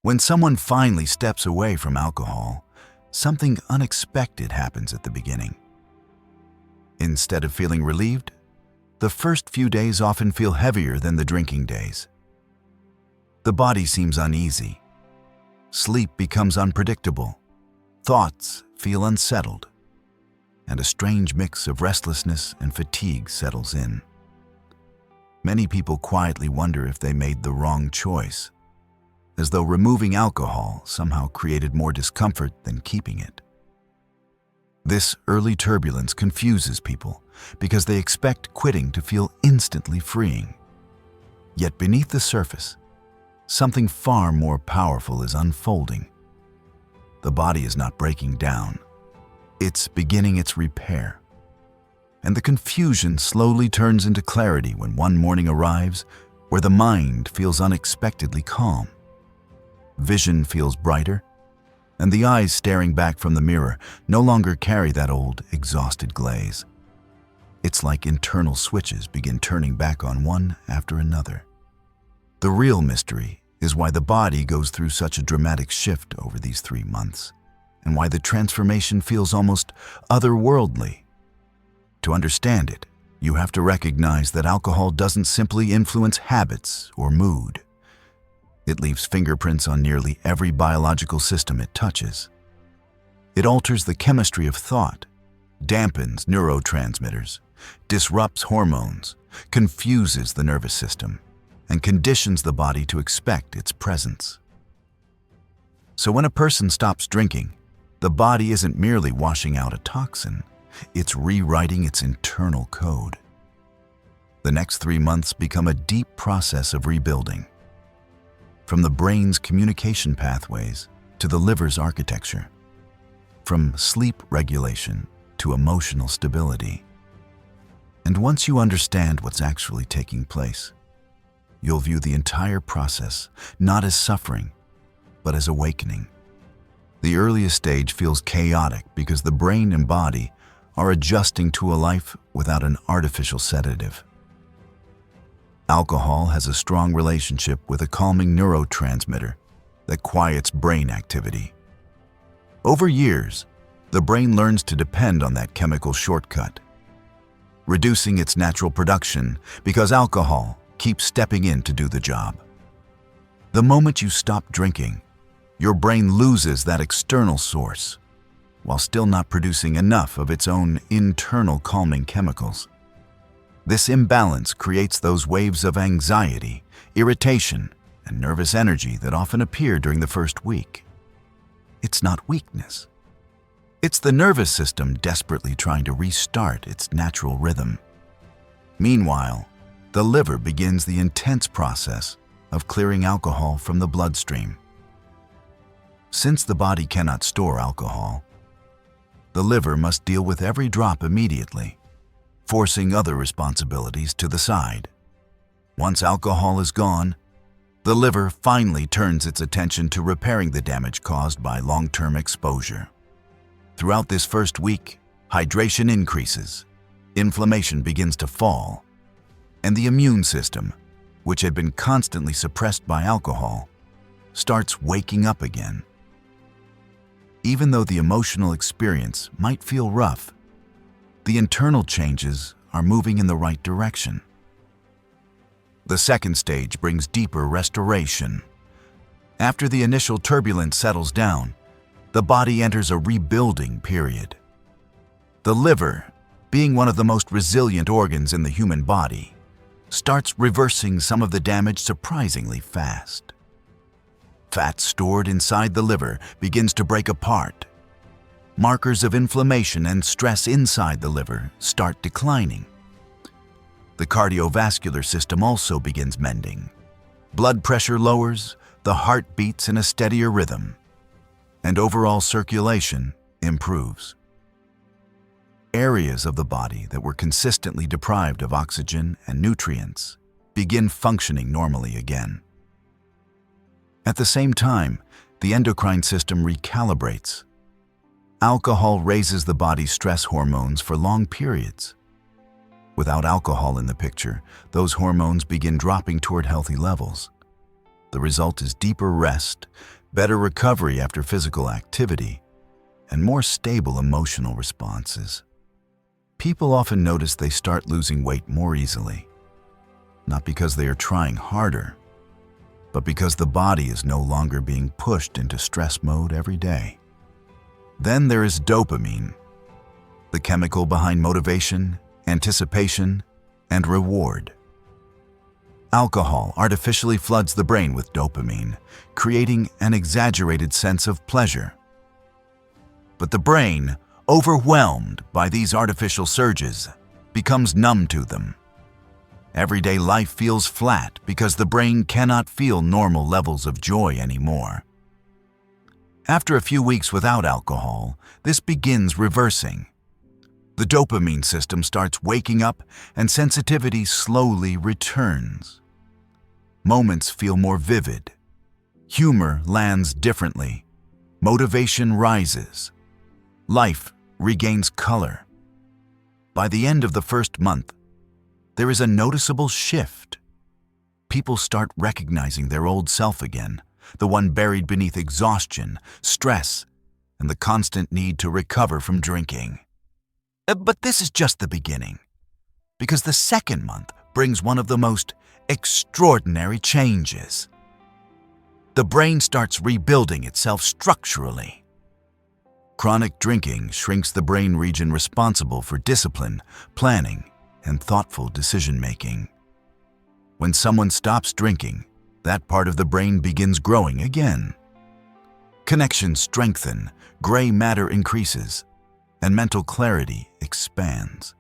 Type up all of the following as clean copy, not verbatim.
When someone finally steps away from alcohol, something unexpected happens at the beginning. Instead of feeling relieved, the first few days often feel heavier than the drinking days. The body seems uneasy. Sleep becomes unpredictable. Thoughts feel unsettled. And a strange mix of restlessness and fatigue settles in. Many people quietly wonder if they made the wrong choice, as though removing alcohol somehow created more discomfort than keeping it. This early turbulence confuses people because they expect quitting to feel instantly freeing. Yet beneath the surface, something far more powerful is unfolding. The body is not breaking down. It's beginning its repair. And the confusion slowly turns into clarity when one morning arrives where the mind feels unexpectedly calm. Vision feels brighter, and the eyes staring back from the mirror no longer carry that old, exhausted glaze. It's like internal switches begin turning back on one after another. The real mystery is why the body goes through such a dramatic shift over these 3 months, and why the transformation feels almost otherworldly. To understand it, you have to recognize that alcohol doesn't simply influence habits or mood. It leaves fingerprints on nearly every biological system it touches. It alters the chemistry of thought, dampens neurotransmitters, disrupts hormones, confuses the nervous system, and conditions the body to expect its presence. So when a person stops drinking, the body isn't merely washing out a toxin, it's rewriting its internal code. The next 3 months become a deep process of rebuilding. From the brain's communication pathways to the liver's architecture, from sleep regulation to emotional stability. And once you understand what's actually taking place, you'll view the entire process not as suffering, but as awakening. The earliest stage feels chaotic because the brain and body are adjusting to a life without an artificial sedative. Alcohol has a strong relationship with a calming neurotransmitter that quiets brain activity. Over years, the brain learns to depend on that chemical shortcut, reducing its natural production because alcohol keeps stepping in to do the job. The moment you stop drinking, your brain loses that external source, while still not producing enough of its own internal calming chemicals. This imbalance creates those waves of anxiety, irritation, and nervous energy that often appear during the first week. It's not weakness. It's the nervous system desperately trying to restart its natural rhythm. Meanwhile, the liver begins the intense process of clearing alcohol from the bloodstream. Since the body cannot store alcohol, the liver must deal with every drop immediately, forcing other responsibilities to the side. Once alcohol is gone, the liver finally turns its attention to repairing the damage caused by long-term exposure. Throughout this first week, hydration increases, inflammation begins to fall, and the immune system, which had been constantly suppressed by alcohol, starts waking up again. Even though the emotional experience might feel rough, the internal changes are moving in the right direction. The second stage brings deeper restoration. After the initial turbulence settles down, the body enters a rebuilding period. The liver, being one of the most resilient organs in the human body, starts reversing some of the damage surprisingly fast. Fat stored inside the liver begins to break apart. Markers of inflammation and stress inside the liver start declining. The cardiovascular system also begins mending. Blood pressure lowers, the heart beats in a steadier rhythm, and overall circulation improves. Areas of the body that were consistently deprived of oxygen and nutrients begin functioning normally again. At the same time, the endocrine system recalibrates. Alcohol raises the body's stress hormones for long periods. Without alcohol in the picture, those hormones begin dropping toward healthy levels. the result is deeper rest, better recovery after physical activity, and more stable emotional responses. People often notice they start losing weight more easily, not because they are trying harder, but because the body is no longer being pushed into stress mode every day. Then there is dopamine, the chemical behind motivation, anticipation, and reward. Alcohol artificially floods the brain with dopamine, creating an exaggerated sense of pleasure. But the brain, overwhelmed by these artificial surges, becomes numb to them. Everyday life feels flat because the brain cannot feel normal levels of joy anymore. After a few weeks without alcohol, this begins reversing. The dopamine system starts waking up and sensitivity slowly returns. Moments feel more vivid. Humor lands differently. Motivation rises. Life regains color. By the end of the first month, there is a noticeable shift. People start recognizing their old self again, the one buried beneath exhaustion, stress, and the constant need to recover from drinking. But this is just the beginning, because the second month brings one of the most extraordinary changes. The brain starts rebuilding itself structurally. Chronic drinking shrinks the brain region responsible for discipline, planning, and thoughtful decision-making. When someone stops drinking, that part of the brain begins growing again. Connections strengthen, gray matter increases, and mental clarity expands.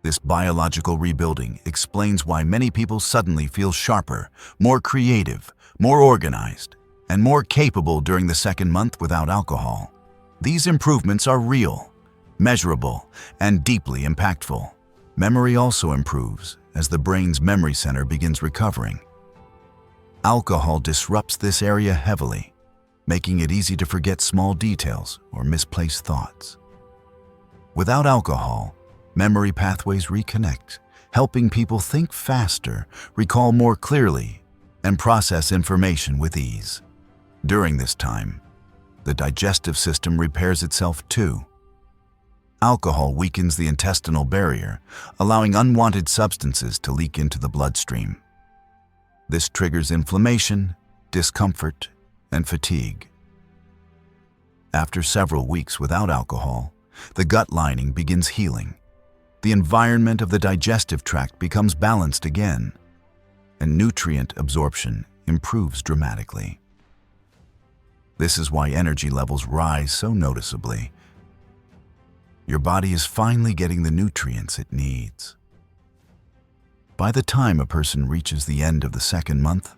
This biological rebuilding explains why many people suddenly feel sharper, more creative, more organized, and more capable during the second month without alcohol. These improvements are real, measurable, and deeply impactful. Memory also improves as the brain's memory center begins recovering. Alcohol disrupts this area heavily, making it easy to forget small details or misplaced thoughts. Without alcohol, memory pathways reconnect, helping people think faster, recall more clearly, and process information with ease. During this time, the digestive system repairs itself too. Alcohol weakens the intestinal barrier, allowing unwanted substances to leak into the bloodstream. This triggers inflammation, discomfort, and fatigue. After several weeks without alcohol, the gut lining begins healing. The environment of the digestive tract becomes balanced again, and nutrient absorption improves dramatically. This is why energy levels rise so noticeably. Your body is finally getting the nutrients it needs. By the time a person reaches the end of the second month,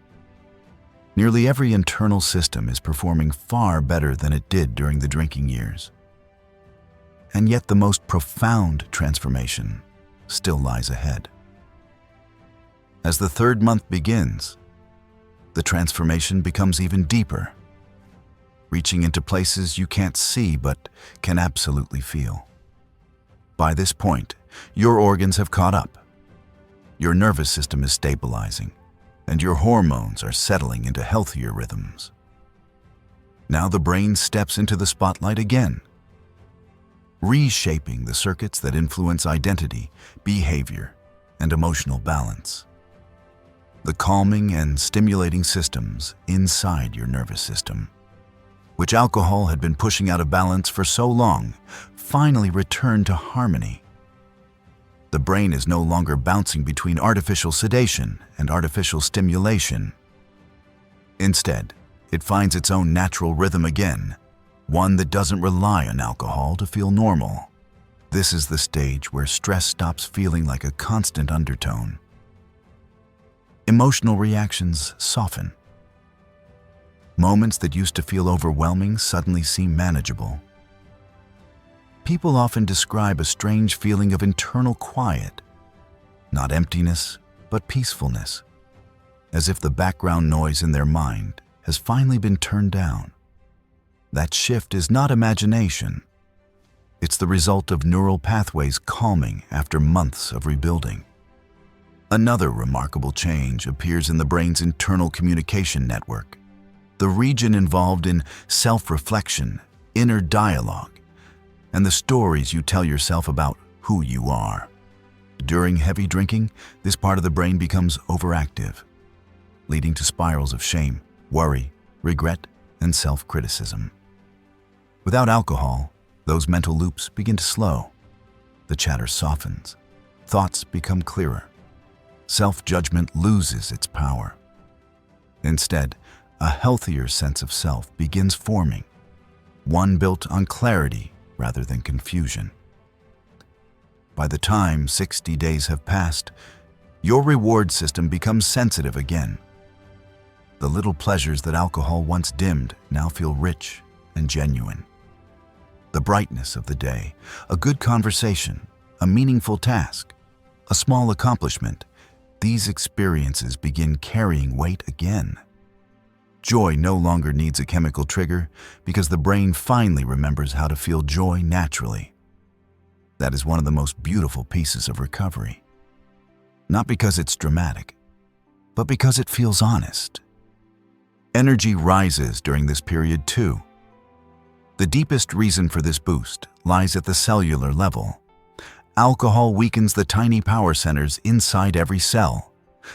nearly every internal system is performing far better than it did during the drinking years. And yet the most profound transformation still lies ahead. As the third month begins, the transformation becomes even deeper, reaching into places you can't see but can absolutely feel. By this point, your organs have caught up. Your nervous system is stabilizing, and your hormones are settling into healthier rhythms. Now the brain steps into the spotlight again, reshaping the circuits that influence identity, behavior, and emotional balance. The calming and stimulating systems inside your nervous system, which alcohol had been pushing out of balance for so long, finally return to harmony. The brain is no longer bouncing between artificial sedation and artificial stimulation. Instead, it finds its own natural rhythm again, one that doesn't rely on alcohol to feel normal. This is the stage where stress stops feeling like a constant undertone. Emotional reactions soften. Moments that used to feel overwhelming suddenly seem manageable. People often describe a strange feeling of internal quiet, not emptiness, but peacefulness, as if the background noise in their mind has finally been turned down. That shift is not imagination. It's the result of neural pathways calming after months of rebuilding. Another remarkable change appears in the brain's internal communication network, the region involved in self-reflection, inner dialogue, and the stories you tell yourself about who you are. During heavy drinking, this part of the brain becomes overactive, leading to spirals of shame, worry, regret, and self-criticism. Without alcohol, those mental loops begin to slow. The chatter softens. Thoughts become clearer. Self-judgment loses its power. Instead, a healthier sense of self begins forming, one built on clarity rather than confusion. By the time 60 days have passed, your reward system becomes sensitive again. The little pleasures that alcohol once dimmed now feel rich and genuine. The brightness of the day, a good conversation, a meaningful task, a small accomplishment, these experiences begin carrying weight again. Joy no longer needs a chemical trigger because the brain finally remembers how to feel joy naturally. That is one of the most beautiful pieces of recovery. Not because it's dramatic, but because it feels honest. Energy rises during this period too. The deepest reason for this boost lies at the cellular level. Alcohol weakens the tiny power centers inside every cell,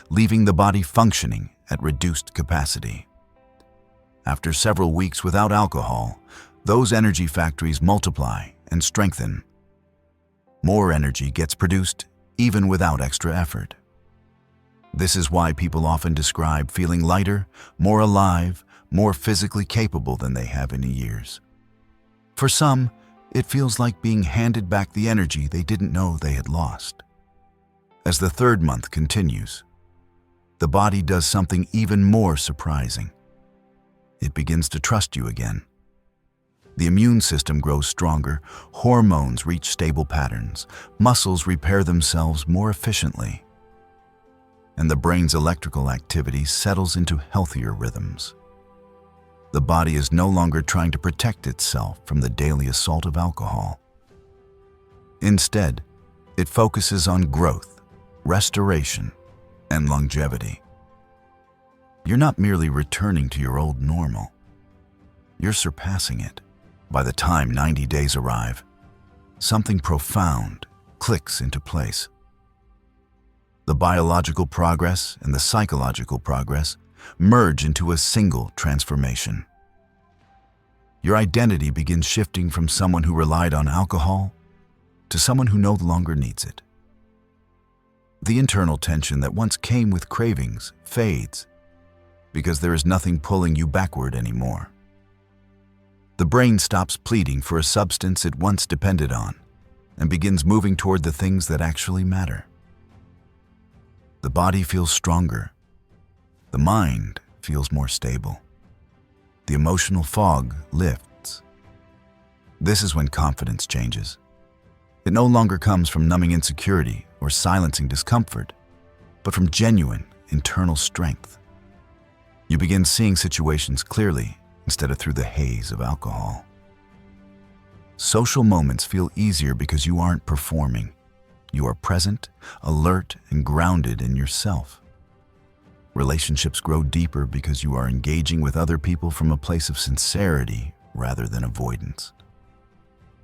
leaving the body functioning at reduced capacity. After several weeks without alcohol, those energy factories multiply and strengthen. More energy gets produced even without extra effort. This is why people often describe feeling lighter, more alive, more physically capable than they have in years. For some, it feels like being handed back the energy they didn't know they had lost. As the third month continues, the body does something even more surprising. It begins to trust you again. The immune system grows stronger, hormones reach stable patterns, muscles repair themselves more efficiently, and the brain's electrical activity settles into healthier rhythms. The body is no longer trying to protect itself from the daily assault of alcohol. Instead, it focuses on growth, restoration, and longevity. You're not merely returning to your old normal. You're surpassing it. By the time 90 days arrive, something profound clicks into place. The biological progress and the psychological progress merge into a single transformation. Your identity begins shifting from someone who relied on alcohol to someone who no longer needs it. The internal tension that once came with cravings fades because there is nothing pulling you backward anymore. The brain stops pleading for a substance it once depended on and begins moving toward the things that actually matter. The body feels stronger. The mind feels more stable. The emotional fog lifts. This is when confidence changes. It no longer comes from numbing insecurity or silencing discomfort, but from genuine internal strength. You begin seeing situations clearly instead of through the haze of alcohol. Social moments feel easier because you aren't performing. You are present, alert, and grounded in yourself. Relationships grow deeper because you are engaging with other people from a place of sincerity rather than avoidance.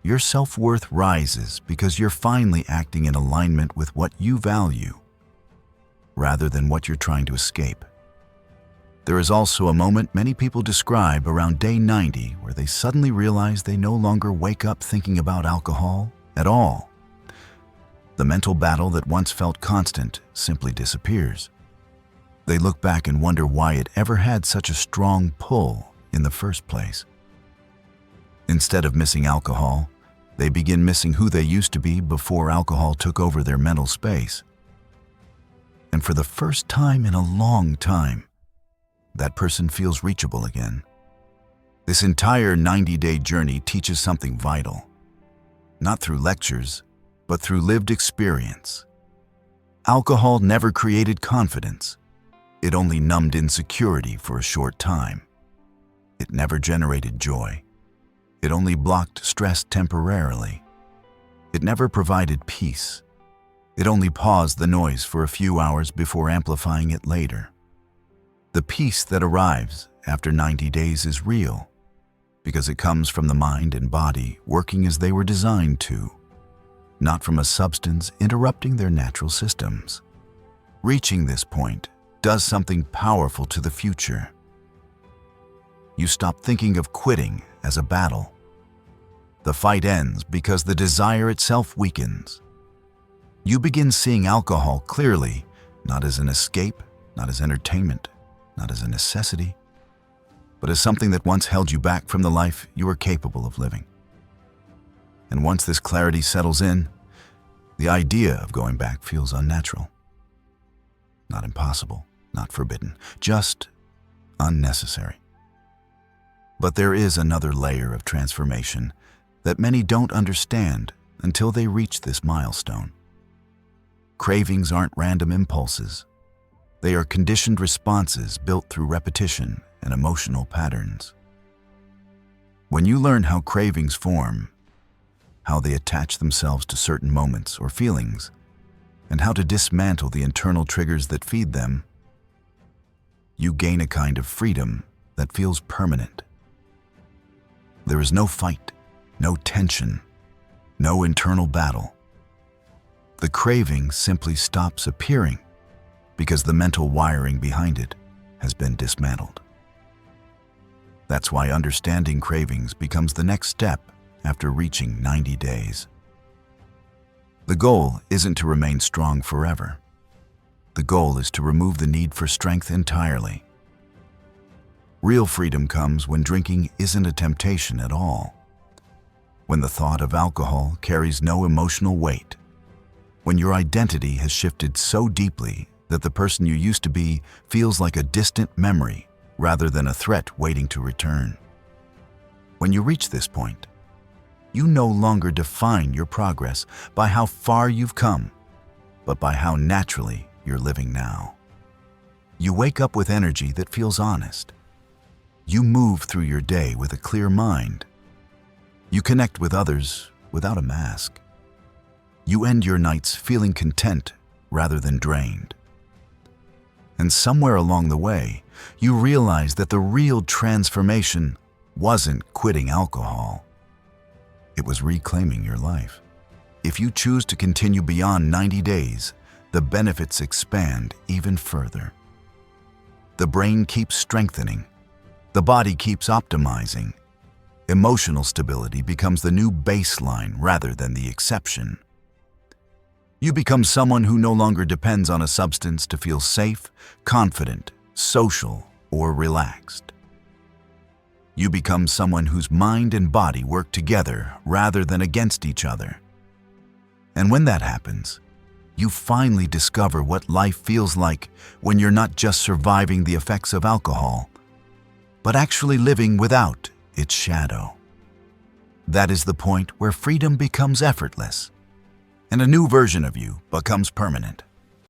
Your self-worth rises because you're finally acting in alignment with what you value rather than what you're trying to escape. There is also a moment many people describe around day 90 where they suddenly realize they no longer wake up thinking about alcohol at all. The mental battle that once felt constant simply disappears. They look back and wonder why it ever had such a strong pull in the first place. Instead of missing alcohol, they begin missing who they used to be before alcohol took over their mental space. And for the first time in a long time, that person feels reachable again. This entire 90-day journey teaches something vital, not through lectures, but through lived experience. Alcohol never created confidence. It only numbed insecurity for a short time. It never generated joy. It only blocked stress temporarily. It never provided peace. It only paused the noise for a few hours before amplifying it later. The peace that arrives after 90 days is real, because it comes from the mind and body working as they were designed to, not from a substance interrupting their natural systems. Reaching this point does something powerful to the future. You stop thinking of quitting as a battle. The fight ends because the desire itself weakens. You begin seeing alcohol clearly, not as an escape, not as entertainment, not as a necessity, but as something that once held you back from the life you were capable of living. And once this clarity settles in, the idea of going back feels unnatural. Not impossible, not forbidden, just unnecessary. But there is another layer of transformation that many don't understand until they reach this milestone. Cravings aren't random impulses. They are conditioned responses built through repetition and emotional patterns. When you learn how cravings form, how they attach themselves to certain moments or feelings, and how to dismantle the internal triggers that feed them, you gain a kind of freedom that feels permanent. There is no fight, no tension, no internal battle. The craving simply stops appearing because the mental wiring behind it has been dismantled. That's why understanding cravings becomes the next step after reaching 90 days. The goal isn't to remain strong forever. The goal is to remove the need for strength entirely. Real freedom comes when drinking isn't a temptation at all. When the thought of alcohol carries no emotional weight. When your identity has shifted so deeply that the person you used to be feels like a distant memory rather than a threat waiting to return. When you reach this point, you no longer define your progress by how far you've come, but by how naturally you're living now. You wake up with energy that feels honest. You move through your day with a clear mind. You connect with others without a mask. You end your nights feeling content rather than drained. And somewhere along the way, you realize that the real transformation wasn't quitting alcohol. It was reclaiming your life. If you choose to continue beyond 90 days, the benefits expand even further. The brain keeps strengthening. The body keeps optimizing. Emotional stability becomes the new baseline rather than the exception. You become someone who no longer depends on a substance to feel safe, confident, social, or relaxed. You become someone whose mind and body work together rather than against each other. And when that happens, you finally discover what life feels like when you're not just surviving the effects of alcohol, but actually living without its shadow. That is the point where freedom becomes effortless, and a new version of you becomes permanent.